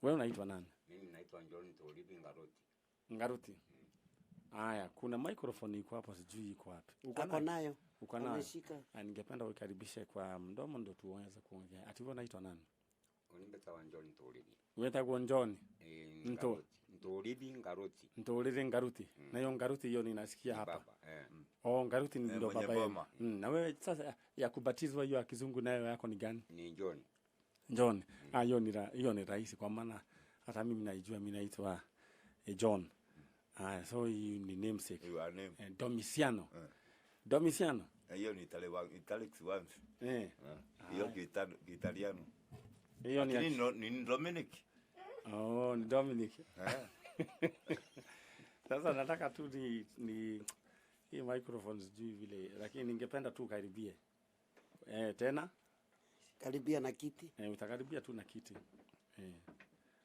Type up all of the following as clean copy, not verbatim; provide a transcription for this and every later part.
Wewe unaitwa nani? Mimi naitwa John Tolibi Ngaruti. Ngaruti. Haya, kuna microphone iko hapo, sijui iko wapi. Uko nayo? Uko nayo? Ameshika. Ningependa ukaribishe kwa mdomo ndo tuweze kuongea. Ati wewe unaitwa nani? Unimbeta John Tolibi. Unaitwa John? Tolibi Ngaruti. Tolibi Ngaruti. Na hiyo Ngaruti hiyo ninasikia hapa. Baba. Ngaruti ndio baba yenu. Na wewe sasa ya kubatizwa hiyo ya kizungu nayo yako ni gani? Ni John. John. Hiyo ni rahisi kwa maana hata mimi naijua, mimi naitwa John. So you ni namesake. You are name. Domiciano. Domiciano. Hiyo ni Italics once. Hiyo Italiano. Hiyo ni Dominic. Oh, ni Dominic. Sasa nataka tu ni hii microphone sijui vile, lakini ningependa tu karibie. Tena karibia na kiti. Utakaribia tu na kiti.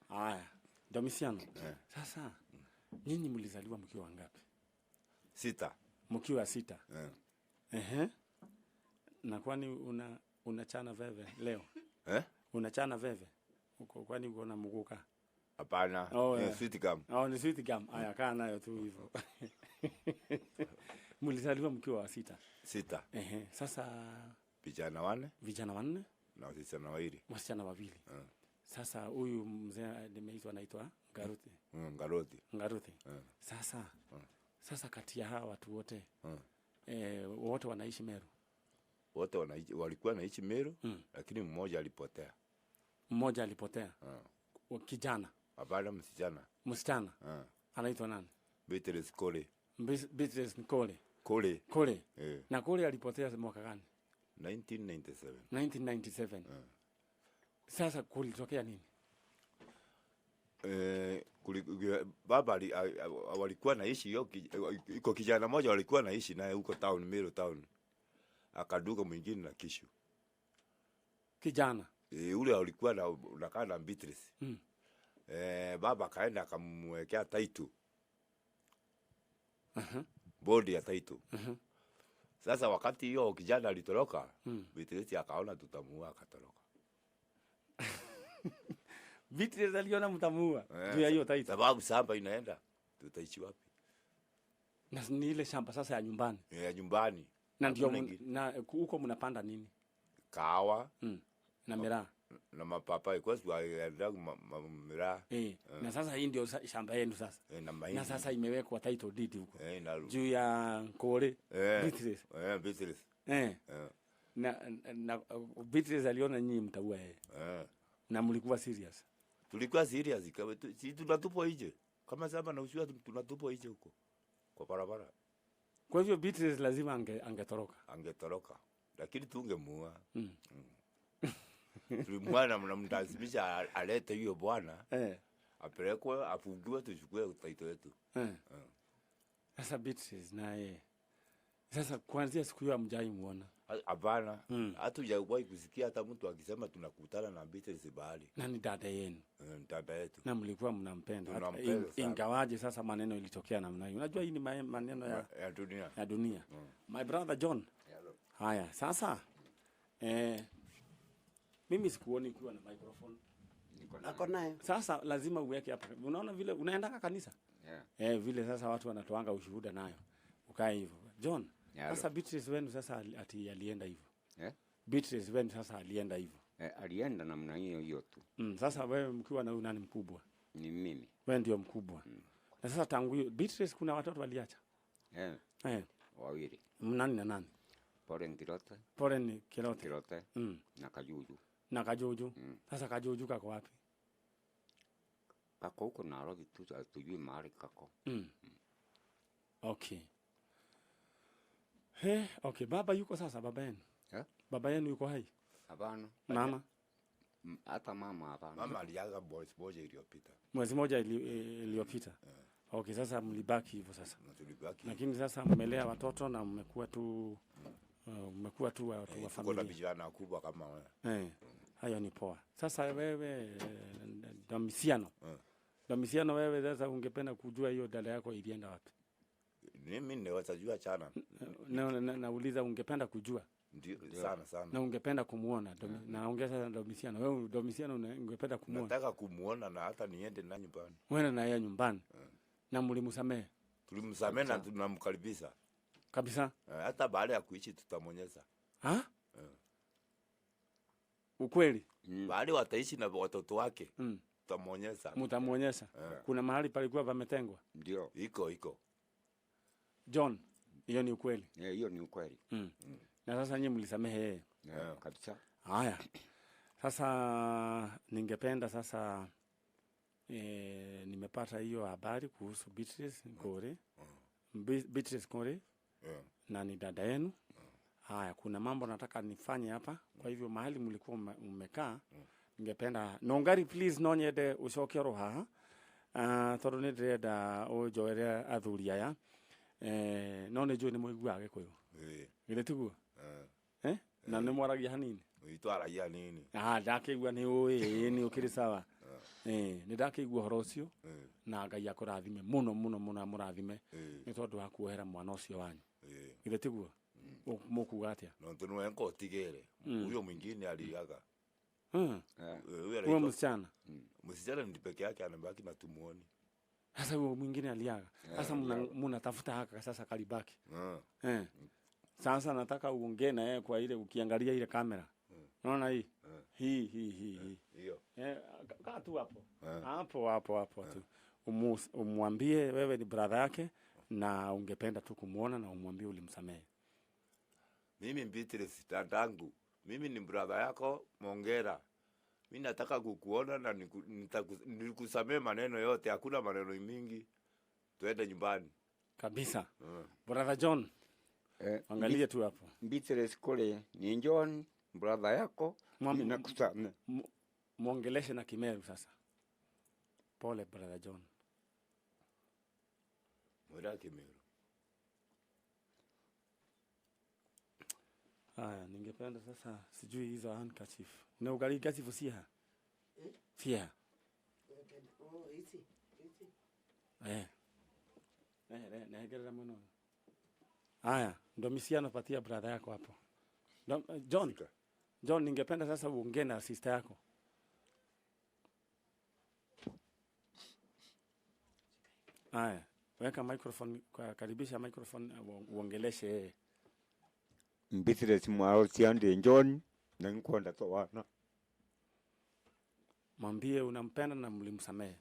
Haya, Domiciano. Sasa nyinyi mlizaliwa mkiwa wangapi? 6. Mkiwa 6. Na kwani unachana veve leo? Unachana veve? Kwani uko na muguka? Hapana, ni sweet gum. Ni sweet gum. Haya, kaa nayo tu hivyo. Mlizaliwa mkiwa 6. 6. Sasa vijana 4? Vijana 4 na wasichana 2. Wasichana 2. Sasa huyu mzee anaitwa Ngaruti. Ngaruti. Sasa kati ya hawa watu wote wote wanaishi Meru. Wote walikuwa wanaishi Meru, lakini mmoja alipotea. Mmoja alipotea. Kijana. Hapana, msichana. Msichana. Anaitwa nani? Beatrice Kole. Beatrice Kole. Kole. Na Kole alipotea mwaka gani? 1997. 1997. Sasa kulitokea nini? Baba walikuwa naishi hiyo, iko kijana mmoja walikuwa naishi naye huko town, Meru town. Akaduka mwingine na kishu. Kijana. Ule alikuwa unakaa na Beatrice. Baba kaenda akamwekea title. Bodi ya title. Sasa wakati hiyo kijana alitoroka, Beatrice akaona tutamua, akatoroka. Beatrice aliona mtamua juu ya hiyo title. Sababu shamba inaenda, tutaishi wapi? Na ni ile shamba sasa ya nyumbani. Ya nyumbani. Na ndio huko mnapanda nini? Kahawa. Na miraa. Na mapapai kwa sababu ya miraa. Na sasa hii ndio shamba yenu sasa. Na sasa imewekwa title deed huko. Juu ya Kole. Beatrice. Beatrice. Na Beatrice aliona nyinyi mtaua yeye. Na mlikuwa serious? Tulikuwa serious kama si tunatupwa nje. Kama sasa na ushua tunatupwa nje huko kwa barabara. Kwa hivyo Beatrice lazima angetoroka. Lakini tungemuua. Tulimwana mnamlazimisha alete hiyo bwana. Apelekwe afungiwe tuchukue title yetu. Sasa Beatrice naye. Sasa kuanzia siku hiyo hamjai muona? Hapana. Hatujawahi kusikia hata mtu akisema tunakutana na Beatrice bahali. Na ni dada yenu. Dada yetu. Na mlikuwa mnampenda. Ingawaje sasa maneno ilitokea namna hiyo. Unajua hii ni maneno ya dunia. My brother John. Haya, sasa mimi sikuoni ukiwa na microphone. Niko nayo. Sasa lazima uweke hapa. Unaona vile unaenda kanisa? Vile sasa watu wanatoanga ushuhuda nayo. Ukae hivyo. John, sasa Beatrice wenu sasa ati alienda hivyo. Beatrice wenu sasa alienda hivyo. Alienda namna hiyo tu. Sasa wewe mkiwa na nani mkubwa? Ni mimi. Wewe ndio mkubwa. Na sasa tangu hiyo Beatrice kuna watoto waliacha? 2. Nani na nani? Poren Kirote. Na Kajuju. Sasa Kajuju kako wapi? Kako huko Nairobi tu, tujui mahali kako. Okay. Okay, baba yuko sasa, baba yenu? Baba yenu yuko hai? Hapana. Mama? Hata mama hapana. Mama aliaga mwezi mmoja iliyopita. Mwezi mmoja iliyopita. Okay, sasa mlibaki hivyo sasa. Tulibaki. Lakini sasa mmelea watoto na mmekuwa tu watu wa familia. Kuna vijana wakubwa kama wewe. Hayo ni poa. Sasa wewe Domiciano wewe sasa ungependa kujua hiyo dada yako ilienda wapi? Mimi naweza jua chana. Nauliza ungependa kujua Ndio sana. Na ungependa kumuona naongeza Domitiano. Wewe Domitiano ungependa kumuona? Nataka kumuona na hata niende na nyumbani. Wewe na yeye nyumbani. Na mlimsamehe? Tulimsamehe na tunamkaribisha. Kabisa. Hata baada ya kuishi tutamonyesha. Ukweli? Baada wataishi na watoto wake. Tutamonyesha. Mtamonyesha. Kuna mahali palikuwa pametengwa? Ndio. Iko. John, hiyo ni ukweli? Hiyo ni ukweli. Na sasa nyinyi mlisamehe yeye? Kabisa. Haya. Sasa ningependa sasa nimepata hiyo habari kuhusu Beatrice Ngore. Beatrice Ngore. Na ni dada yenu. Haya, kuna mambo nataka nifanye hapa. Kwa hivyo mahali mlikuwa mmekaa, ningependa nongari please nonyede ucokero haha. Tondu ni ndĩrenda ũnjoere athuri aya. No nĩ njũĩ nĩ mũiguaga Gĩkũyũ. Githĩ tiguo? Na nĩ mwaragia hanini? Twaragia hanini. Ndakĩigua nĩ ũĩ nĩ ũkĩrĩ sawa. Nĩ ndakĩigua ũhoro ũcio. Na Ngai akũrathime mũno mũrathime nĩ tondũ wa kuohera mwana ũcio wanyu. Githĩ tiguo? Mũkuga atĩa? No tunuengo utigere. Huyo mwingine aliaga. Huyo msichana. Msichana ndi peke yake anabaki na tumuoni. Sasa huyo mwingine aliaga. Sasa mnatafuta haka sasa kalibaki. Sasa nataka uongee na yeye kwa ile ukiangalia ile kamera. Unaona hii? Hii. Hiyo. Kaa tu hapo. Hapo tu. Umwambie wewe ni brother yake na ungependa tu kumuona na umwambie ulimsamehe. Mimi Beatrice dadangu. Mimi ni brother yako Mongera. Mimi nataka kukuona na nikusamehe maneno yote, hakuna maneno mingi. Tuende nyumbani. Kabisa. Brother John. Angalia tu hapo. Beatrice Ngore ni John, brother yako. Mimi nakusamehe. Muongeleshe na Kimeru sasa. Pole brother John. Mwenda Kimeru. Haya, ningependa sasa sijui hizo handkerchief. Na ugali handkerchief siha? Siha. Hizi. Nagerera mwana. Haya, Domitiano patia brother yako hapo. John, ningependa sasa uongee na sister yako. Haya, weka microphone, karibisha microphone uongeleshe. Beatrice mwao siande John na nkwenda towana. Mwambie unampenda na mlimsamehe.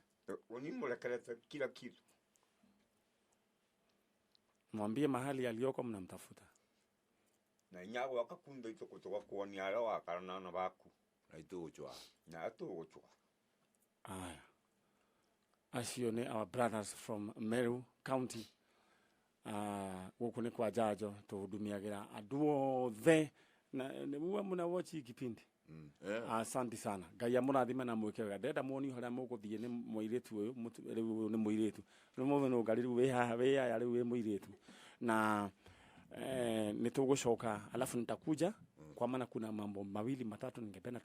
Unimulekeleza kila kitu. Mwambie mahali aliyoko mnamtafuta. Na nyago wakakunda ito kutoka kuoni ala wakarana na baku. Na ituchwa. Aya. Asione our brothers from Meru County. Guku ni kwa Jajo tuhudumiagira andu the na muwe muna watch kipindi. Asante sana. Ngai amurathime na mwikega. Ndenda muoni haria muguthie ni muiretu uyu riu ni muiretu. Riu no ngari riu we haha we ya riu we muiretu. Na nitugucoka alafu nitakuja kwa maana kuna mambo mawili matatu ningependa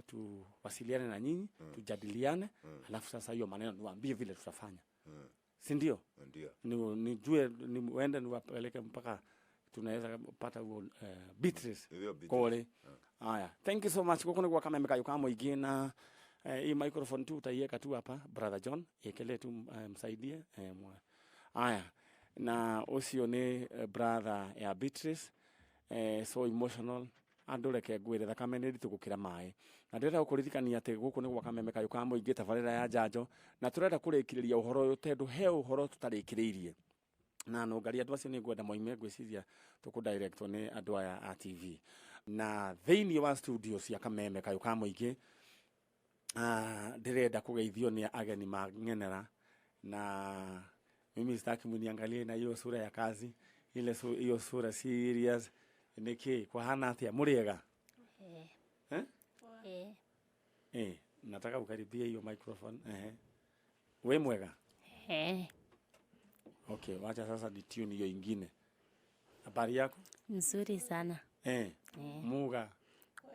tuwasiliane na nyinyi, tujadiliane, alafu sasa hiyo maneno niwaambie vile tutafanya. Si ndio? Ndio. Nijue niende niwapeleke mpaka tunaweza pata Beatrice Ngore. Haya. Thank you so much. Kokone kwa kama mekayo kama igina hii microphone tu utaiweka tu hapa brother John, yekelee tu msaidie. Haya. Na usio ni brother ya Beatrice so emotional andureke ngwire thakame ni ritu gukira mai na ndira gukuririkania ati guku ni gwaka memeka yuka muingi tabarira ya Jajo na turenda kurikiriria uhoro uyu tendu he uhoro tutarikiriirie na no ngari andu acio ni ngwenda moime gwiciria tuku direct ni andu aya a TV na thiini wa studio cia Kameme kayuka muingi ndirenda kugeithio ni ageni mangenera na mimi sitaki muniangalie na hiyo sura ya kazi ile hiyo sura serious niki kwa hana atia muriega nataka ukaribie hiyo microphone we mwega okay wacha sasa ni tune hiyo ingine. Habari yako? Nzuri sana. Muga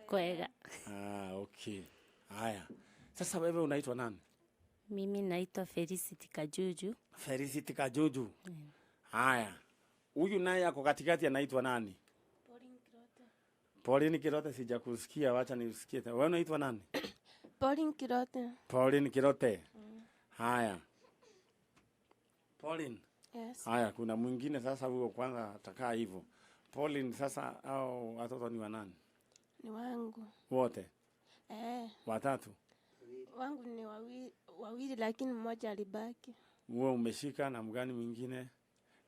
kwega. Okay haya sasa wewe unaitwa nani? Mimi naitwa Felicity Kajuju. Felicity Kajuju. Haya. Huyu naye yako katikati anaitwa nani? Pauline Kirote sijakusikia, wacha nisikie. Wewe unaitwa nani? Pauline Kirote. Pauline Kirote. Haya. Pauline. Yes. Haya, kuna mwingine sasa huyo kwanza atakaa hivyo. Pauline sasa au watoto ni wa nani? Ni wangu. Wote? Watatu? Wangu ni wawili lakini mmoja alibaki. Wewe umeshika na mgani mwingine?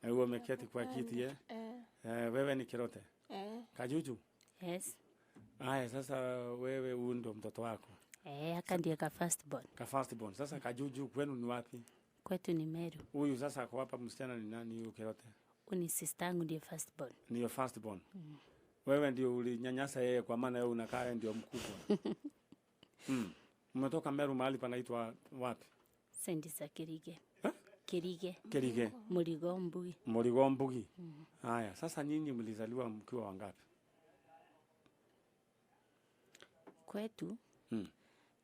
Na wewe umeketi kwa kiti wewe ni Kirote? Kajuju? Yes. Haya, sasa wewe huyu ndo mtoto wako? Aka ndiye ka first born. Ka first born. Sasa Kajuju kwenu ni wapi? Kwetu ni Meru. Huyu sasa ako hapa, msichana ni nani huyu Kirote? Ni sister yangu ndiye first born. Ni your first born. Wewe ndio ulinyanyasa yeye kwa maana yeye unakaa ndio mkubwa. Umetoka Meru mahali panaitwa wapi? Sendisa Kirige. Kirige. Kirige. Muligombugi. Muligombugi. Haya, sasa nyinyi mlizaliwa mkiwa wangapi? Kwetu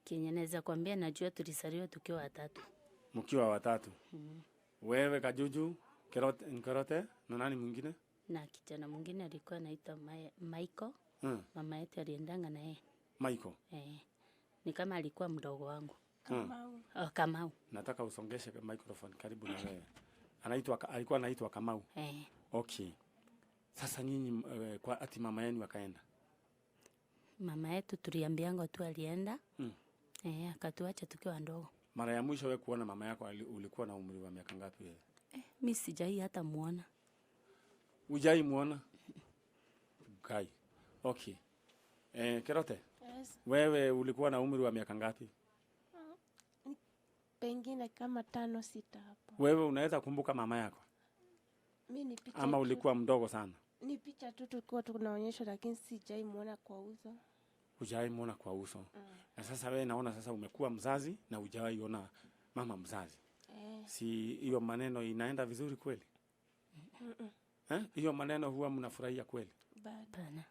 Kenya naweza kuambia najua tulizaliwa tukiwa watatu. Mkiwa watatu. Wewe Kajuju, Kirote, na nani mwingine? Na kijana mwingine alikuwa anaitwa Michael. Mama yetu aliendanga na yeye. Michael. Ni kama alikuwa mdogo wangu. Kamau. Kamau. Nataka usongeshe microphone karibu na wewe. Alikuwa anaitwa Kamau. Okay. Sasa nyinyi kwa ati mama yenu akaenda? Mama yetu tuliambianga tu alienda. Akatuacha tukiwa ndogo. Mara ya mwisho wewe kuona mama yako ulikuwa na umri wa miaka ngapi wewe? Mimi sijai hata muona. Hujai muona? Kai. Okay. Kirote? Yes. Wewe ulikuwa na umri wa miaka ngapi? Pengine kama 5, 6 hapo. Wewe unaweza kumbuka mama yako? Mimi ni picha. Ama ulikuwa mdogo sana? Ni picha tu tulikuwa tunaonyeshwa lakini sijai muona kwa uso. Hujai muona kwa uso. Na sasa wewe naona sasa umekuwa mzazi na hujawahi ona mama mzazi. Si hiyo maneno inaenda vizuri kweli? Hiyo maneno huwa mnafurahia kweli? Bana.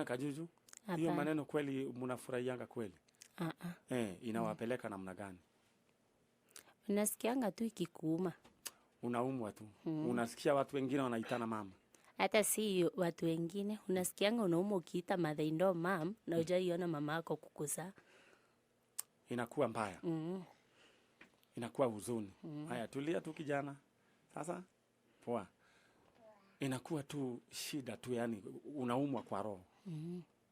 Kajuju? Hiyo maneno kweli mnafurahianga kweli? Inawapeleka namna gani? Unasikianga tu ikikuuma. Unaumwa tu. Unasikia watu wengine wanaitana mama. Hata si watu wengine, unasikianga unaumwa ukiita mother in law mom na hujaiona mama yako kukuza. Inakuwa mbaya. Inakuwa huzuni. Haya, tulia tu kijana. Sasa poa. Inakuwa tu shida tu, yani unaumwa kwa roho.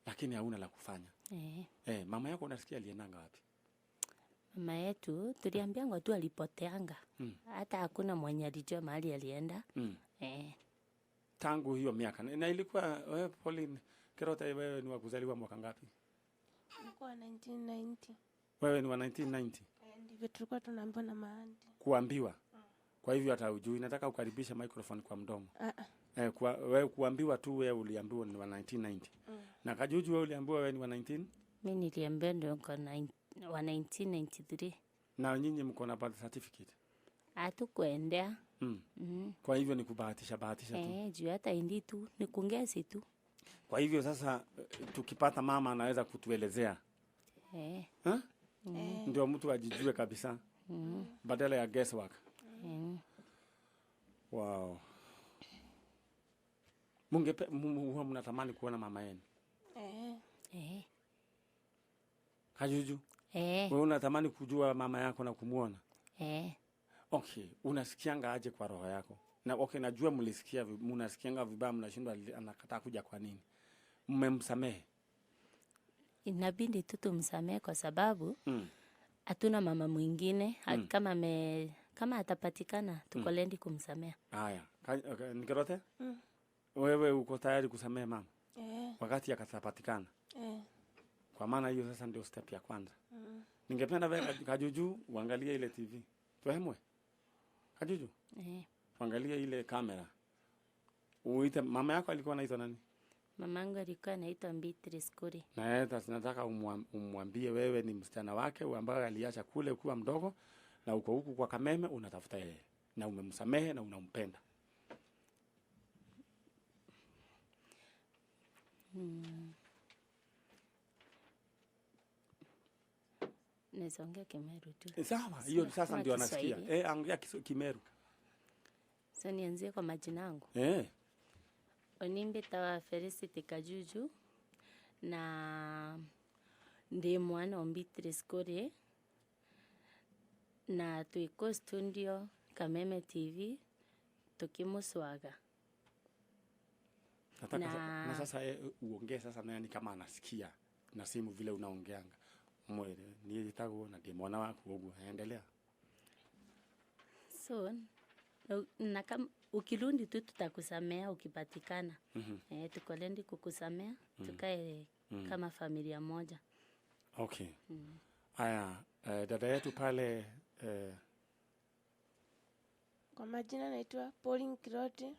Lakini hauna la kufanya. Mama yako unasikia aliendanga wapi? Mama yetu tuliambianga tu alipoteanga. Hata hakuna mwenye alijua mahali alienda. Tangu hiyo miaka. Na ilikuwa wewe Pauline Kirote, wewe ni wa kuzaliwa mwaka ngapi? Nilikuwa 1990. Wewe ni wa 1990? Ndivyo tulikuwa tunaambiwa na maandi. Kuambiwa? Kwa hivyo hata hujui. Nataka ukaribishe microphone kwa mdomo. Wewe kuambiwa tu, wewe uliambiwa ni wa 1990. Na Kajuju wewe uliambiwa wewe ni wa 19? Mimi niliambiwa ndio wa 1993. Na nyinyi mko na birth certificate? Hatukuendea. Kwa hivyo ni kubahatisha tu. Juu hata indi tu ni kungezi tu. Kwa hivyo sasa tukipata mama anaweza kutuelezea. Ndio mtu ajijue kabisa. Badala ya guesswork. Wow. Huwa mnatamani kuona mama yenu? Kajuju? Wewe unatamani kujua mama yako na kumuona? Okay, unasikianga aje kwa roho yako? Na okay, najua mnasikianga vibaya, mnashindwa anakataa kuja kwa nini? Mmemsamehe? Inabidi tu tumsamehe kwa sababu hatuna mama mwingine. Kama atapatikana tuko ready kumsamehe. Haya, Kirote? Wewe uko tayari kusamehe mama? Wakati akatapatikana? Kwa maana hiyo sasa ndio step ya kwanza. Ningependa wewe Kajuju uangalie ile TV. Tuhemwe. Kajuju? Uangalie ile kamera. Uite mama yako alikuwa anaitwa nani? Mamangu alikuwa anaitwa Beatrice Kuri. Na yeye nataka umwambie wewe ni msichana wake ambaye aliacha kule kuwa mdogo na uko huku kwa Kameme unatafuta yeye. Na umemsamehe na unampenda. Naongea Kimeru tu. Sawa, hiyo sasa ndio anasikia. Ongea Kimeru. Sasa nianzie kwa majina yangu. Onimbitaga Felicity Kajuju na ndi mwana wa Beatrice Kore na tuiko studio Kameme TV tukimuswaga. Nataka na sasa uongee sasa nani kama anasikia na simu vile unaongeanga. Mwele nilitagwo na ndi mwana wako uguo endelea. So na kama ukirundi tu tutakusamea ukipatikana. Tukolendi kukusamea tukae kama familia moja. Okay. Aya, dada yetu pale Kwa majina naitwa Pauline Kirote.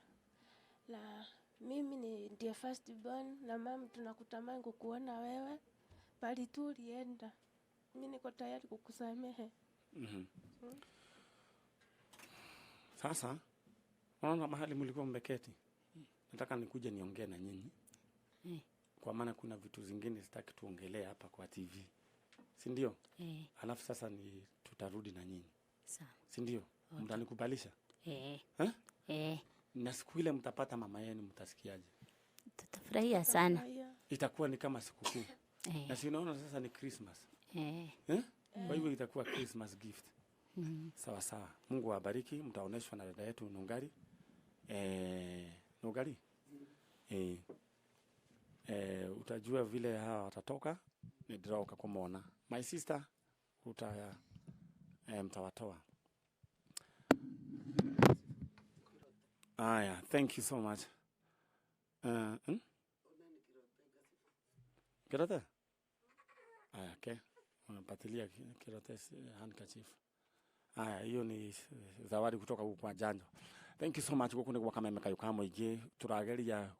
Na mimi ni ndiye first born na mama tunakutamani kukuona wewe. Bali tu ulienda. Mimi niko tayari kukusamehe. Sasa unaona mahali mlikuwa mmeketi. Nataka nikuje niongee na nyinyi. Kwa maana kuna vitu zingine sitaki tuongelee hapa kwa TV. Si ndio? Alafu sasa ni tutarudi na nyinyi. Sawa. Si ndio? Okay. Mtanikubalisha? Na siku ile mtapata mama yenu mtasikiaje? Tutafurahia sana. Itakuwa ni kama sikukuu. Na si unaona sasa ni Christmas. Kwa hivyo itakuwa Christmas gift. Sawa sawa. Mungu awabariki, mtaoneshwa na dada yetu Nungari. Nungari? Utajua vile hawa watatoka, ni droga kumwona. My sister, mtawatoa. Aya, thank you so much. Kirote? Aya, okay. Unapatilia Kirote handkerchief. Aya, hiyo ni zawadi kutoka kwa Janjo. Thank you so much gukune kwa Kameme Kayuka Moige. Turageria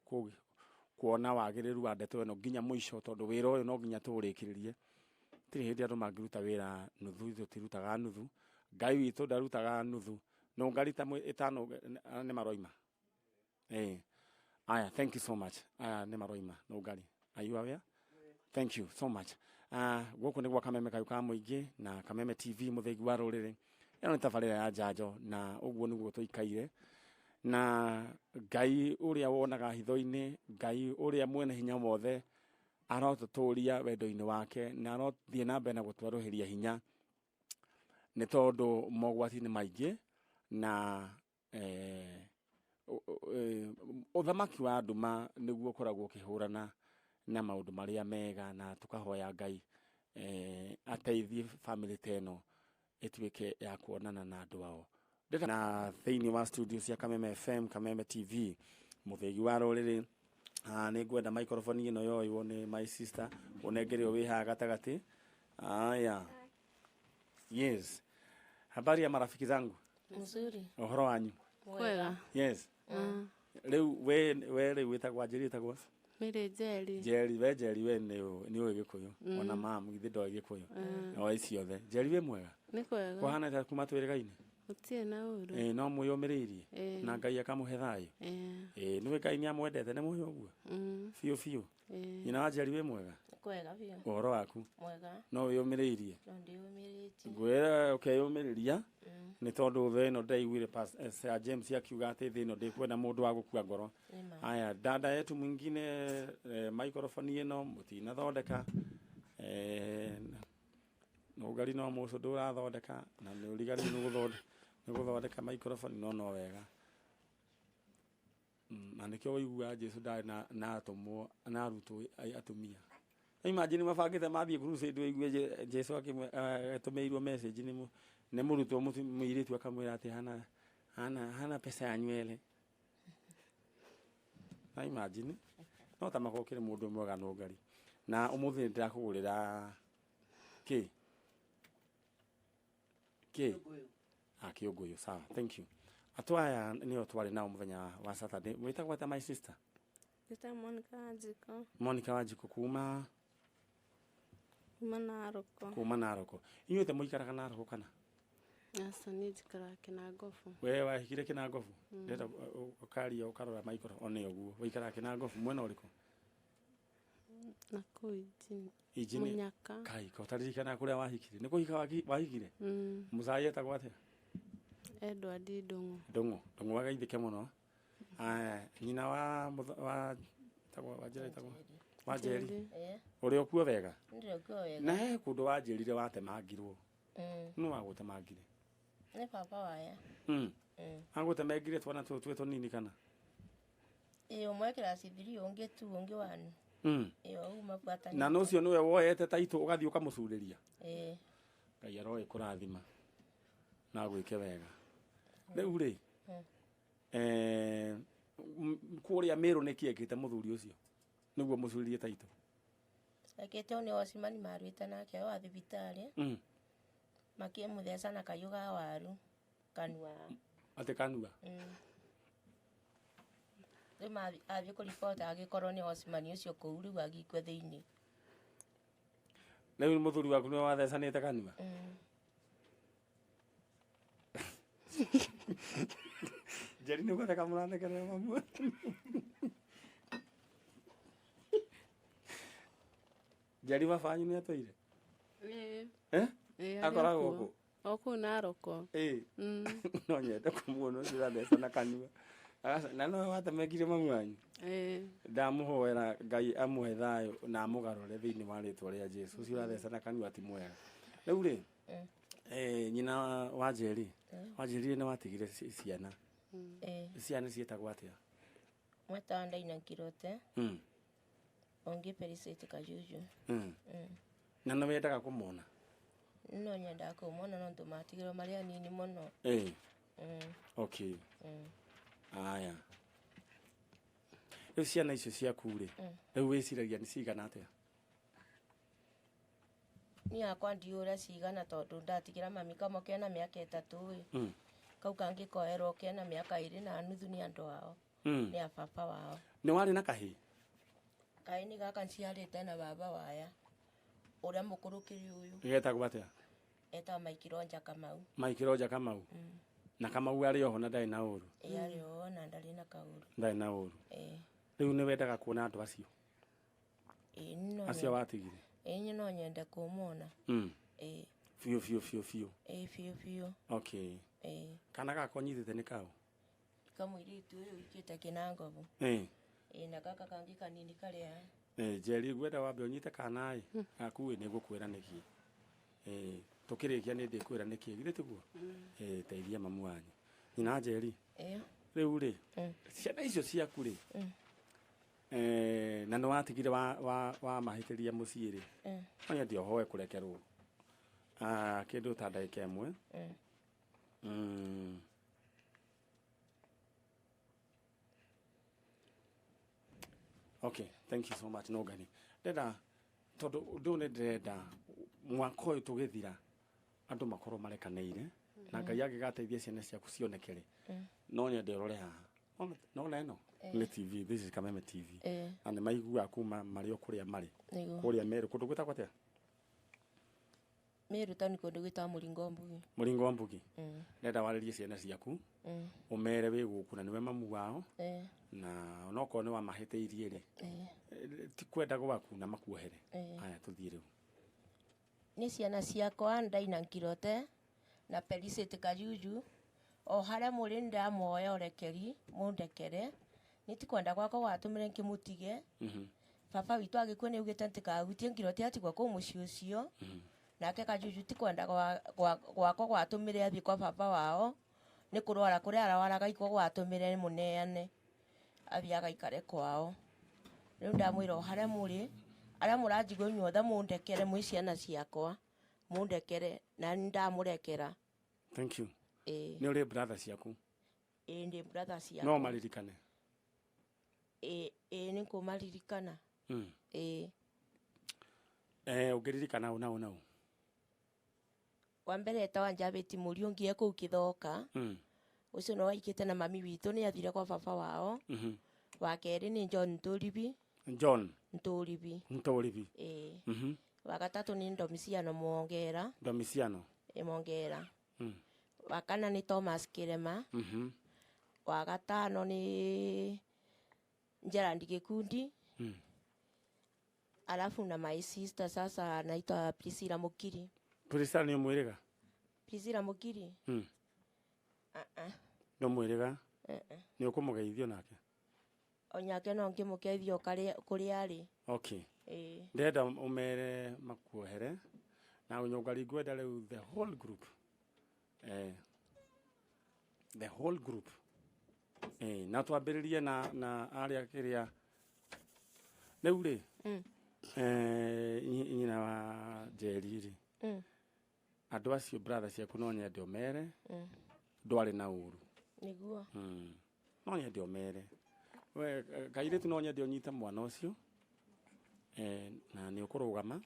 kuona wagiriru wa ndeto eno nginya muico tondu wira uyu no nginya turikiririe. Tiri hindi andu mangiruta wira nuthu ithu tirutaga nuthu. Ngai witu ndarutaga nuthu. No ngarita itano ne maroima. Aya, thank you so much. Aya, ne maroima no ngari. Are you aware? Thank you so much. Guku ni gwa Kameme Kayuka Moige na Kameme TV muthegi wa ruriri. Eno ni tabarira ya Janjo na uguo niguo tuikaire. Na Ngai uria wonaga hitho-ini, Ngai uria mwene hinya wothe arotuturia wendo-ini wake na arothie na mbere na gutwaruhiria hinya ni tondu mogwati ni maingi na uthamaki wa nduma niguo koragwo kihurana na maundu maria mega na tukahoya Ngai ateithie family teno ituike ya kuonana na andu ao na thiini wa studios ya Kameme FM, Kameme TV muthegi wa ruriri. Ni ngwenda microphone ino yoywo ni my sister unegerio wi ha gatagati. Aya, yes. Habari ya marafiki zangu? Mzuri. Uhoro wanyu? Kwega. Yes. Leo we witagwa Njeri witagwa? Mire Njeri. Njeri we ni uwe Gikuyu. Ona mama githi ndo Gikuyu. O icio the. Njeri we mwega? Ni kwega. Kwa hana ta kuma twirega-ini? Utie na uru. No mwiyumiririe na Ngai akamuhe thayo. Niwe Ngai ni amwendete ne muhe uguo. Fiu. Ina wa Njeri we mwega? Kwega pia. Uhoro waku? Mwega. No wiyumiririe? No ndiyumiritie. Gwira ukeyumiriria ni tondu the no ndaiguire Pastor James akiuga ati the no ndikwenda mundu wa gukua ngoro. Aya, dada yetu mwingine microphone ino mutina thondeka no gari no muco ndura thondeka na ni urigari ni guthondeka microphone no wega. Na nikio wigua Jesu ndari na atomo na aruto atumia. Imagine mabangite mathie crusade wigue Jesu akitumeirwo message ni muruto muiritu akamwira ati hana pesa ya nywele. Na imagine no tamakokire mundu mwega no ngari na umuthi ndirakugurira Kioguyu. Sawa, thank you. Atwaya niyo twari nao muthenya wa Saturday. Witagwa ta my sister? Nita Monica Wajiko. Monica Wajiko kuma Naroko. Kuma Naroko. Inyuĩ te muikaraga Naroko kana? Asa ni jikara Kinagofu. We wahikire Kinagofu? Ndeta ukaria ukarora microphone uguo. Wikaraga Kinagofu mwena uriko? Nakui Ijini. Munyaka. Kai, ko taririkana kuria wahikire. Niko hika wahikire? Musaye etagwo atia? Edward Dongo. Dongo wagaithike muno. Nyina wa tagwa wajeri tagwa. Wajeri. Eh. Uri okuo wega. Ndio kwa wega. Na kundu wanjirire watemangirwo. Nu wagutemangire. Ni papa waya. Agutemangire twana twe nini kana. Umwe klasi 3 unge 2 unge 1. Uma bwata. Na no cio niwe woyete taito ugathi ukamucuriria. Ngai aroe kurathima. Na gwike wega. Riu ri. Kuria Meru nikiekite muthuri ucio. Niguo mucuririe taito. Akete ni Osimani marwita nake wa thibitari. Makimutheca na kayuga waru. Kanua. Ate kanua. Rima athi ku report agikorwo ni Osimani ucio kuu riu agikwe thiini. Riu muthuri waku ni wathecanite kanua. Jeri ni gwatheka muranekera mamu. Jeri mafanyu ni atoire. Akoragwo ku. Oku Naroko. No nyende kumuona ucio wathecana kanua. Na no watemekire mamu wanyu. Ndamuhoera Ngai amuhe thayo na amugarure thiini wa ritwa ria Jesu. Ucio wathecana kanua ti mwega. Riu ri nyina wa Jeri. Wajiri ni watigire ciana. Ciana cietagwo atia? Mwetanda ina kirote. Onge perisete kajuju. Na no wendaga kumona? No nyenda kumona no tumatigiro maria nini muno. Okay. Aya. Riu ciana icio ciaku ri. Riu wiciragia ni cigana atia? Ni akwa ndiura cigana tondu ndatigira mami kamo kena miaka 3 kau kangi koerwo kena miaka 2 na nuthu ni andu ao ni a papa wao. Ni wari na kahi? Kahi ni gaka nciarite na baba waya uria mukurukiri uyu Getagwo atia? Eta Maikironja Kamau. Maikironja Kamau. Na Kamau ari oho na ndari na uru. Ari oho na ndari na kauru. Ndari na uru. Riu ni wendaga kuona andu acio? No. Acio watigire? No nyende kumona. Fiu. Fiu. Okay. Kana gakonyithite ni kao? Kamwiritu uyu ikite kinangovu. Na kaka kangi kanini karia. Jeri gwenda wambe unyite kana ai. Akuwe ni gukwira niki. Tukirikia ni ndikwira niki githitiguo. Teithia mamu wanyu. Nyina Jeri. Riu ri. Ciana icio ciaku ri. Na no watigire wa mahitiria mucii ri. Onya ndio hoe kurekerwo. Kindu ta ndagika imwe. Okay, thank you so much Nogani. Ndenda tondu ndu ne ndenda mwaka uyu tugithira andu makoro marekanire na Ngai agigateithia ciana ciaku cionekere. No nyende rore haha. No neno ni TV, this is Kameme TV. And maigua kuma mari okuria mari. Kuria Meru kundu gwitagwo atia? Meru tani kundu gwitwa Muringo Mbugi. Muringo Mbugi. Ndenda waririe ciana ciaku. Umere wi guku na niwe mamu wao. Na onoko ni wa mahiteirie ri. Ti kwenda gwaku na makuohere. Aya tuthie riu. Ni ciana ciakwa ndaina nkirote na perisete kajuju. O haria muri ndamoya orekeri mundekere niti kwenda gwako watumire nkimutige. Papa witu agikwe ni ugite ntikahutie nkirote atigwa ku muci ucio. Nake kajuju ti kwenda gwako gwatumire athi kwa papa wao ni kurwara kuria arawaraga iko gwatumire muneane athi agaikare kwao. Riu ndamwira o haria muri aria muranjigwo nyothe mundekere mwi ciana ciakwa mundekere na ndamurekera. Thank you. Ni uri brother ciaku? Ndi brother ciaku. No maririkane? Ni kumaririkana. Ugiririkana una. Wa mbere etawa Njabeti Murio ngie kuu Kithoka. Ucio no waikite na mami witu ni athire kwa papa wao. Wa keri ni John Nturibi. John Nturibi. Wa gatatu ni Domiciano Mwongera. Domiciano. Mwongera. Wa kana ni Thomas Kirema. Wa gatano ni Gerald Gikundi. Alafu na my sister sasa anaitwa Priscilla Mukiri. Priscilla ni mwirega? Priscilla Mukiri. No mwirega? Ni ukumugeithio nake. Onyake no ngimukeithio kuri ari. Okay. Ndenda umere makuohere na unyongari gwenda riu the whole group. The whole group. Na twambiririe na aria kiria. Riu ri. Nyina wa Jeriri. Andu acio brother ciaku no nyende umere. Ndwari na uru. Niguo. No nyende umere. We kaire tu no nyende unyita mwana ucio. Na ni ukurugama.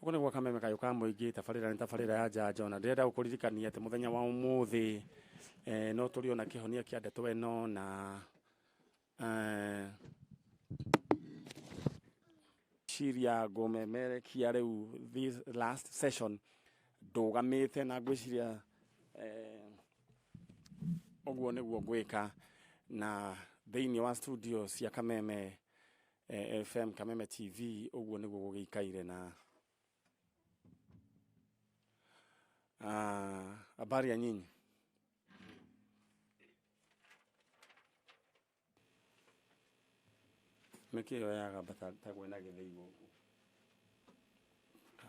Ukone gwa kameme kayo ka muingi tafarira ya jajo na ndenda ukuririkania ati muthenya wa umuthi no turi ona kihonia kia ndeto eno na shiria gomemere kia riu this last session ndugamite na gwiciria ogwo niguo gwika na thiini wa studio cia Kameme FM Kameme TV ogwo niguo gugikaire na habari ya nyinyi. Mekio yaga bata kwenda githeigo.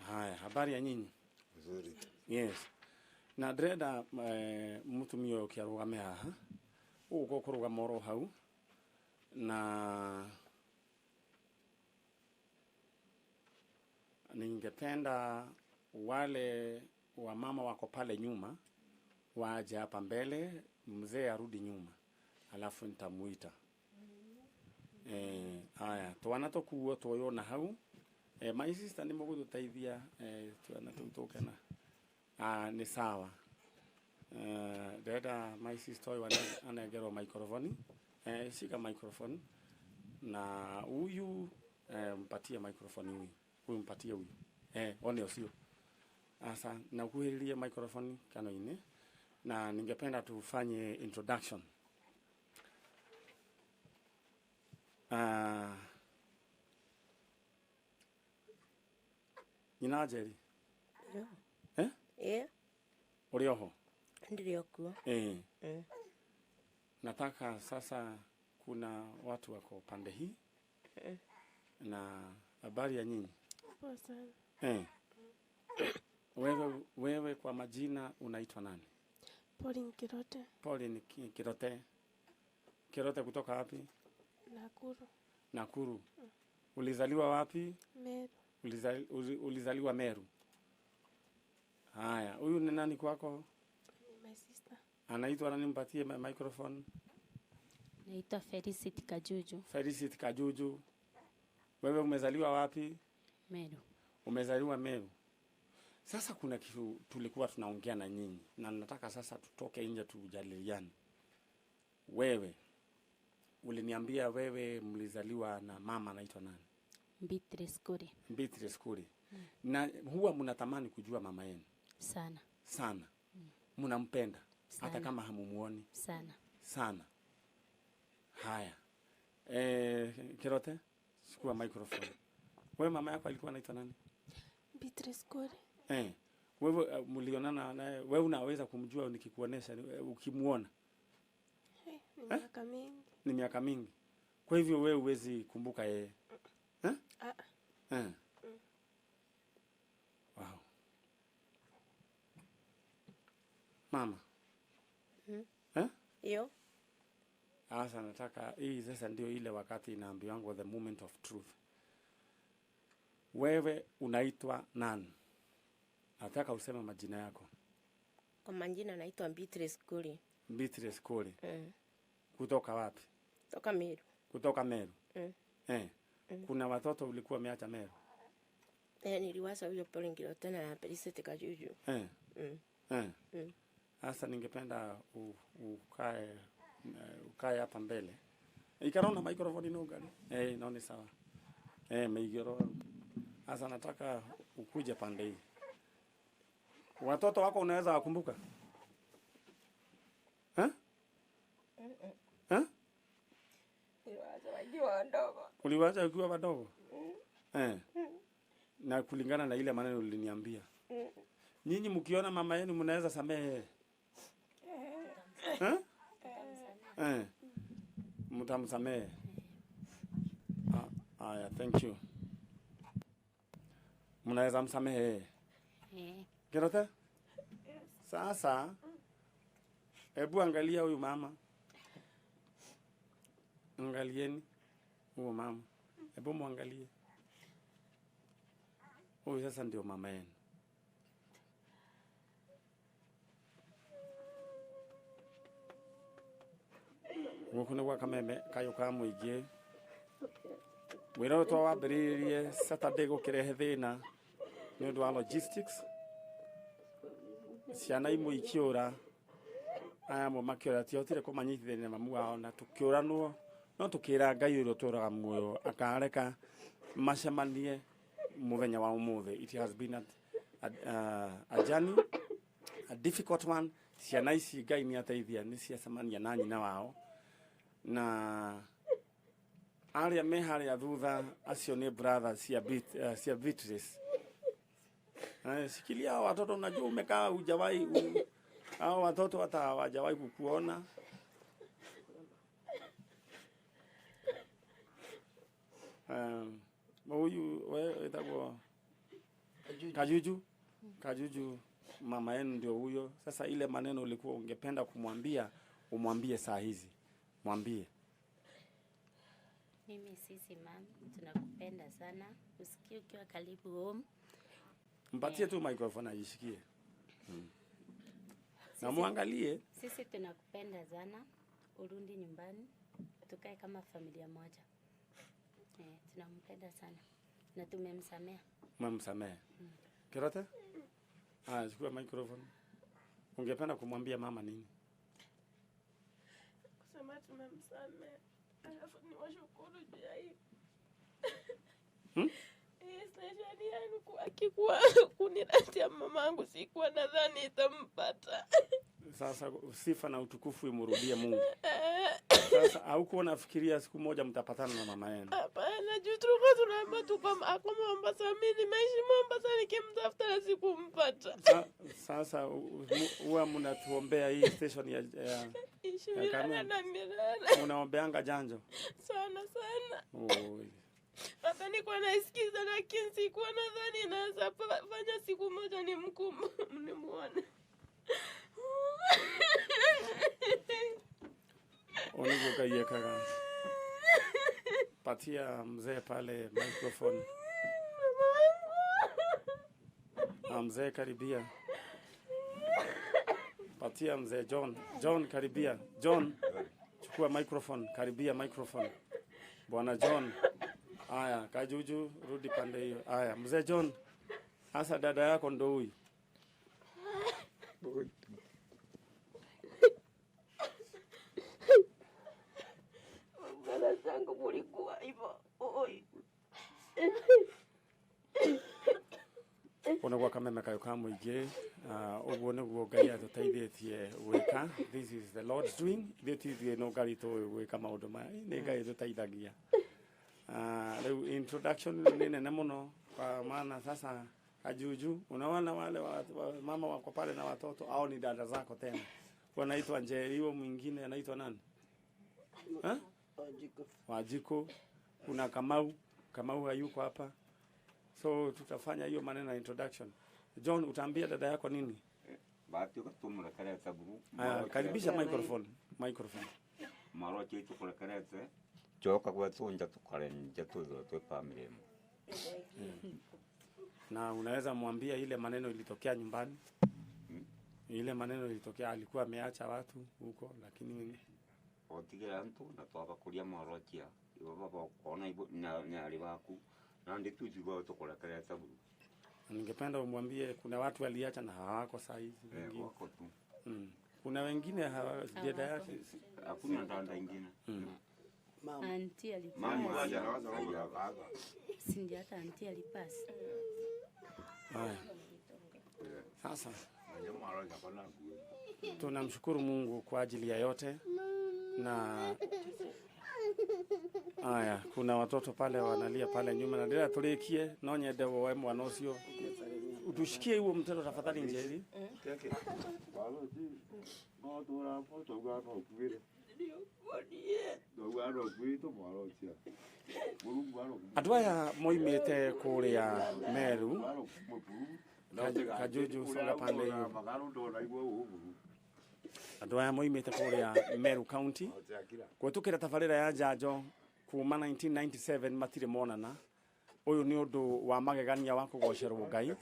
Haya, habari ya nyinyi? Nzuri. Yes. Na ndrenda mutumio kiarugame haha. Ugo kurugama ro hau. Na ningependa wale wa mama wako pale nyuma waje hapa mbele, mzee arudi nyuma. Alafu nitamuita. Haya, twana tokuo toyona hau. My sister ni mugudu taithia twana tutoke na. Ni sawa. Dada my sister anagero microphone. Shika microphone. Na huyu mpatie microphone huyu. Huyu mpatie huyu. One usio. Asa na kuhiririe microphone kano ine. Na ningependa tufanye introduction. Nina Jerry. Urioho. Ndio kuo. Nataka sasa kuna watu wako pande hii. Na habari ya nyinyi? Poa sana. Wewe kwa majina unaitwa nani? Pauline Kirote. Pauline Kirote. Kirote kutoka wapi? Nakuru. Nakuru. Ulizaliwa wapi? Meru. Ulizaliwa Meru. Haya, huyu ni nani kwako? My sister. Anaitwa nani, mpatie microphone? Naitwa Felicity Kajuju. Felicity Kajuju. Wewe umezaliwa wapi? Meru. Umezaliwa Meru. Sasa kuna kitu tulikuwa tunaongea na nyinyi na nataka sasa tutoke nje tujadiliane. Wewe uliniambia wewe mlizaliwa na mama anaitwa nani? Beatrice Kuri. Beatrice Kuri. Na huwa mnatamani kujua mama yenu? Sana. Sana. Mnampenda hata kama hamumuoni? Sana. Sana. Haya. Kirote, chukua microphone. Wewe mama yako alikuwa anaitwa nani? Beatrice Kuri. Wewe mlionana naye, wewe unaweza kumjua nikikuonesha ukimuona? Ni miaka mingi. Ni miaka mingi. Kwa hivyo wewe huwezi kumbuka yeye. Wow. Mama. Iyo. Asa nataka hii sasa ndio ile wakati inaambiwa wangu the moment of truth. Wewe unaitwa nani? Nataka useme majina yako. Kwa majina naitwa Beatrice Kuri. Beatrice Kuri. Kutoka wapi? Kutoka Meru. Kutoka Meru. Kuna watoto ulikuwa umeacha Meru? Niliwasa huyo Pauline Kirote na Felicity Kajuju. Sasa ningependa ukae hapa mbele. Ikarona microphone ino gani? Naona sawa. Meigero. Sasa nataka ukuje pande hii. Watoto wako unaweza wakumbuka? Uliwacha ukiwa wadogo? Na kulingana na ile maneno uliniambia. Nyinyi mkiona mama yenu mnaweza samehe? Mtamsamehe. Aya, thank you. Mnaweza msamehe? Kirote? Sasa hebu angalia huyu mama. Angalieni huyu mama. Hebu muangalie. Huyu sasa ndio mama yenu. Ngukune kwa kameme kayo ka muingi. Wira twa wambiririe Saturday gukirehe thina ni undu wa logistics. Ciana imwe ikiura aya mo makiura tiotire kumanyithithania mamu wao na tukiuranwo no tukira Ngai uro turaga muoyo akareka macemanie muthenya wa umuthi. It has been a journey, a difficult one. Ciana ici Ngai ni ateithia ni ciacemania na nyina wao na aria me haria thutha acio ni brothers cia Beatrice. Sikilia watoto, najua umekaa hujawahi hao watoto hata hawajawahi kukuona. Huyu wewe itakuwa Kajuju mama yenu ndio huyo. Sasa ile maneno ulikuwa ungependa kumwambia, umwambie saa hizi. Mwambie. Mimi sisi mama tunakupenda sana. Usikie ukiwa karibu home. Mpatie tu microphone aishikie. Na muangalie. Sisi tunakupenda sana. Urudi nyumbani. Tukae kama familia moja. Tunampenda sana. Na tumemsamea. Mmemsamea. Kirote? Chukua microphone. Ungependa kumwambia mama nini? Kusema tumemsamea. Alafu ni washukuru juu ya hii. Station yenu akikuwa kuniletea mamangu, sikuwa nadhani itampata. Sasa sifa na utukufu imrudie Mungu. Sasa haukuwa unafikiria siku moja mtapatana na mama yenu? Hapana, juu tulikuwa tunaomba tu kwa Mombasa. Mimi nimeishi Mombasa, nikimtafuta na sikumpata. Sasa huwa mnatuombea hii station ya unaombeanga janjo? Sana. Hata nilikuwa naisikiza, lakini sikuwa nadhani naweza fanya siku moja nimuone. Onigukaye kaka. Patia mzee pale microphone. Mzee karibia. Patia mzee John karibia. John, chukua microphone, karibia microphone. Bwana John. Aya, Kajuju rudi pande hiyo. Aya, mzee John. Asa dada yako ndo huyu. Dada zangu mulikuwa hivyo. Oi. Ona kwa kameme kayo kamuige ogwo niguo Ngai atuteithetie gwika. This is the Lord's doing. Thitithie no Ngai to gwika maundu maya ni Ngai tuteithagia. Leo introduction ni nene muno kwa maana sasa Kajuju, unaona wale mama wako pale na watoto au ni dada zako tena? Wanaitwa Njeriwo, mwingine anaitwa nani? Wajiko. Kuna Kamau hayuko hapa. So tutafanya hiyo maneno ya introduction. John, utaambia dada yako nini? Bahati kutumura kare taburu. Karibisha microphone. Maro chetu kule karete. Choka kwa tunja tukale nje tuzo tu family. Na unaweza mwambia ile maneno ilitokea nyumbani? Ile maneno ilitokea alikuwa ameacha watu huko, lakini otigera mtu na toka kulia morokia. Ibo baba kuona ibo na aliwaku. Na ndi tujigo tukole kare taburu. Ningependa umwambie kuna watu waliacha na hawako saa hizi wengine. Wako tu. Kuna wengine hawajeda yake. Hakuna ndanda nyingine. Auntie alipasi. Mama hajawaza. Sindi hata auntie alipasi. Sasa tunamshukuru Mungu kwa ajili ya yote. Na kuna watoto pale wanalia pale nyuma na ndio tulikie nonye dewo wemo wanocio utushikie huo mtendo tafadhali Njeri. Keke. Balozi. No tura foto gano kwire. Ndio gano kwito balozi. Andũ aya moimĩte kũrĩa Meru, Kajuju songa pande hiyo. Andũ aya moimĩte kũrĩa Meru County kũhĩtũkĩra tabarĩra ya njanjo kuma 1997 matirĩ monana. Ũyũ nĩ ũndũ wa magegania wa kũgocerwo Ngai.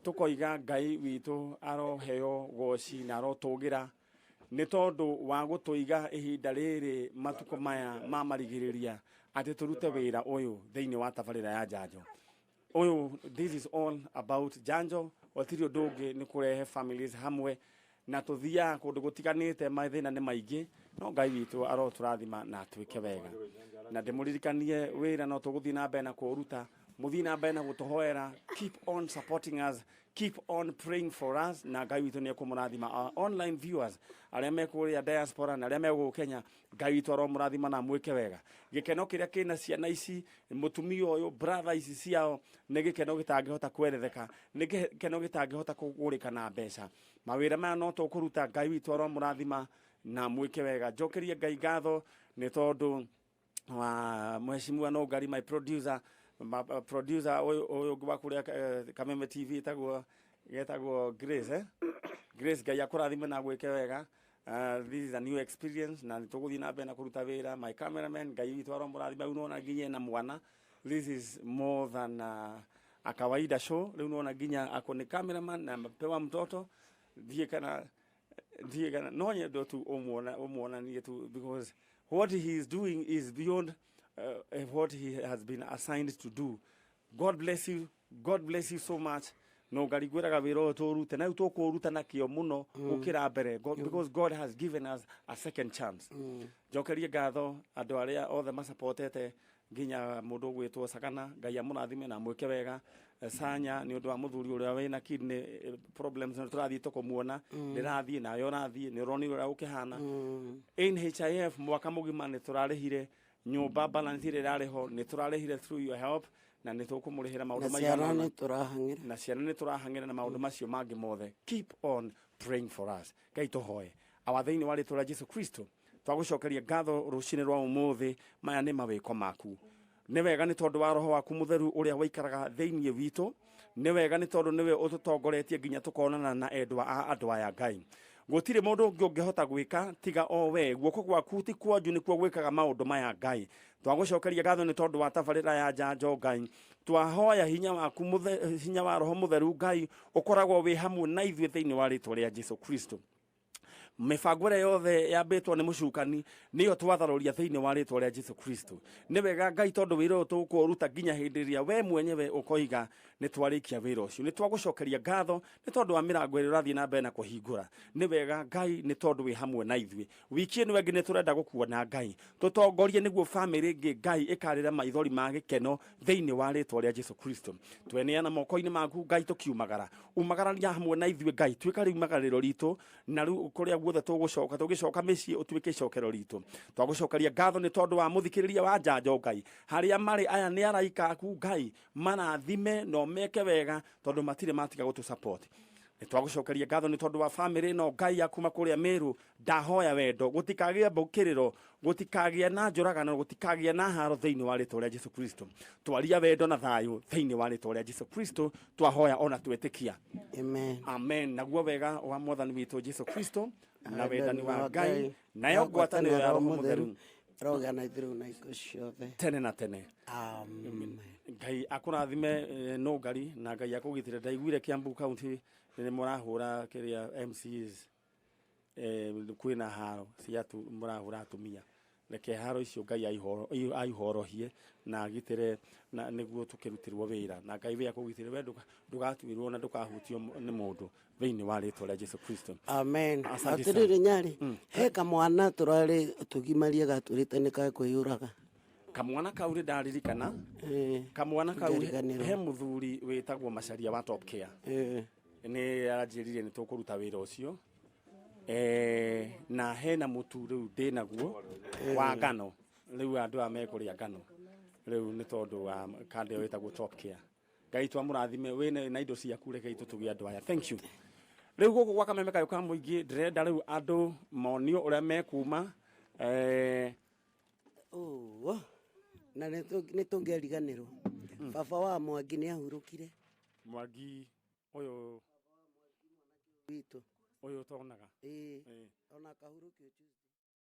Tũkoiga Ngai witũ aroheo goci na arotũgĩra nĩ tondũ wa gũtũiga ihinda rĩrĩ matukũ maya ma marigĩrĩria atĩ tũrute wĩra ũyũ thĩinĩ wa tabarĩra ya njanjo. Ũyũ, this is all about njanjo, gũtirĩ ũndũ ũngĩ nĩ kũrehe families hamwe na tũthiaga kũndũ gũtiganĩte, mathĩna nĩ maingĩ, no Ngai witũ arotũrathima na twĩke wega. Na ndĩmũririkanie wĩra no tũgũthiĩ na mbere na kũruta, mũthiĩ na mbere na gũtũhoera, keep on supporting us, keep on praying for us, na Ngai witũ nĩ ekũmũrathima. Our online viewers arĩa me kũrĩa diaspora na arĩa me gũkũ Kenya, Ngai witũ aromũrathima na mwĩke wega. Gĩkeno kĩrĩa kĩna ciana ici, mũtumia ũyũ, brother ici ciao, nĩ gĩkeno gĩtangĩhota kweretheka, nĩ gĩkeno gĩtangĩhota kũgũrĩka na mbeca. Mawĩra maya no tũkũruta, Ngai witũ aromũrathima na mwĩke wega. Njokerie Ngai ngatho nĩ tondũ wa mheshimiwa no Ngari, my producer oyo wa kuria Kameme TV getagwo Grace Grace, Ngai akũrathime na gwĩke wega. This is a new experience na tũgũthiĩ na mbere na kũruta wĩra. My cameraman, Ngai witũ aromũrathima, unaona nginya na mwana. This is more than a kawaida show. Leo unaona nginya ako ni cameraman na amepewa mtoto. Ndiye kana no nyedo tu umuona ni tu, because what he is doing is beyond what he has been assigned to do. God bless you. God bless you so much. No Ngari gwĩraga wĩra ũyũ tũrute na tũkũruta na kĩo mũno gũkĩra mbere, because God has given us a second chance. Njokerie ngatho andũ arĩa othe macupportete nginya mũndũ gwĩtwo Sakana, Ngai amũrathime na mwĩke wega. Sanya nĩ ũndũ wa mũthuri ũrĩa wĩna kidney problems na tũrathiĩ tũkũmuona, ndĩrathiĩ nayo ũrathiĩ, nĩ ũroni ũrĩa ũkĩhana. NHIF mwaka mũgima nĩ tũrarĩhire, nyũmba balance ĩrĩa ĩrarĩho nĩ tũrarĩhire through your help, na nĩ tũkũmũrĩhĩra maũndũ maingĩ, na ciana nĩ tũrahang'ĩra na maũndũ macio mangĩ mothe. Keep on praying for us. Ngai tũhoe awathĩinĩ wa rĩĩtwa rĩa Jesu Kristo twagũcokeria ngatho rũcinĩ rwa ũmũthĩ. Maya nĩ mawĩko maku. Nĩ wega nĩ tondũ wa Roho waku Mũtheru ũrĩa waikaraga thĩinĩ witũ. Nĩ wega nĩ tondũ nĩwe ũtũtongoretie nginya tũkonana na endwa a andũ aya Ngai. Gũtirĩ mũndũ ũngĩ ũngĩhota gwĩka tiga o we. Guoko gwaku ti kwanju nĩkuo gwĩkaga maũndũ maya Ngai. Twagũcokeria ngatho nĩ tondũ wa tabarĩra ya njanjo Ngai. Twahoya hinya waku hinya wa Roho Mũtheru Ngai ũkoragwo wĩ hamwe na ithuĩ thĩinĩ wa rĩĩtwa rĩa Jesu Kristo. Mibango ĩrĩa yothe yambĩtwo nĩ mũcukani nĩyo twatharoria thĩinĩ wa rĩĩtwa rĩa Jesu Kristo. Nĩ wega Ngai tondũ wĩra ũyũ tũkũruta nginya hĩndĩ ĩrĩa we mwenyewe ũkoiga nĩ twarĩkia wĩra ũcio. Nĩ twagũcokeria ngatho nĩ tondũ wa mĩrango ĩrĩa ũrathiĩ na mbere na kũhingũra. Nĩ wega Ngai nĩ tondũ wĩ hamwe na ithuĩ. Wiki ĩno ĩngĩ nĩ tũrenda gũkuona Ngai. Tũtongorie nĩguo bamĩrĩ ĩngĩ Ngai ĩkarĩra maithori ma gĩkeno thĩinĩ wa rĩĩtwa rĩa Jesu Kristo. Tweneana moko-inĩ maku Ngai tũkiumagara. Umagararia hamwe na ithuĩ Ngai. Tuĩka rĩu imagarĩro ritũ na rĩu kũrĩa guothe tũgĩcoka mĩciĩ ũtuĩke icokero ritũ. Twagũcokeria ngatho nĩ tondũ wa mũthikĩrĩria wa njanjo Ngai. Harĩa marĩ aya nĩ araika aku Ngai, marathime no meke wega tondũ matirĩ matiga gũtũ support. Nĩ twagũcokeria ngatho nĩ tondũ wa bamĩrĩ ĩno Ngai akuma kũrĩa Meru. Ndahoya wendo, gũtikagĩe mbũkĩrĩro, gũtikagĩe na njũragano, gũtikagĩe na haro thĩinĩ wa rĩĩtwa rĩa Jesu Kristo. Twaria wendo na thayũ thĩinĩ wa rĩĩtwa rĩa Jesu Kristo. Twahoya ona twĩtĩkia. Amen. Amen. Naguo wega wa Mwathani witũ Jesu Kristo na wendani wa Ngai nayo ngwatanĩro ya Roho Mũtheru roga na ithuĩ na iko ciothe tene na tene. Amen. Ngai akũrathime no Ngari na Ngai akũgitĩre. Ndaiguire Kiambu County nĩ mũrahũra kĩrĩa MCs kwĩna haro cia mũrahũra atumia. Reke haro icio Ngai aihorohie na agitĩre nĩguo tũkĩrutĩrwo wĩra. Na Ngai we akũgitĩre we ndũgatuĩrwo na ndũkahutio nĩ mũndũ thĩinĩ wa rĩĩtwa rĩa Jesu Kristo. Amen. Atĩrĩrĩ Nyari, he kamwana tũrarĩ tũgimarie gatũrĩte nĩ kakwĩyũraga. Kamwana kau rĩ ndaririkana. Kamwana kau he mũthuri wĩtagwo Macharia wa Top Care. Nĩ aranjĩrire nĩ tũkũruta wĩra ũcio. Na hena mũtu rĩu ndĩ naguo wa ngano. Rĩu andũ aya mekũrĩa ngano. Rĩu nĩ tondũ wa kandi ĩyo ĩtagwo Top Care. Ngai twamurathime wene na indo ciaku reke itutugia andu aya. Thank you. Riu guku gwa Kameme kayo ka muingi ndirenda riu andu monio uria mekuma na nitungeriganirwo baba wa Mwangi ni ahurukire. Mwangi uyu witu uyu tonaga ona kahurukio Tuesday.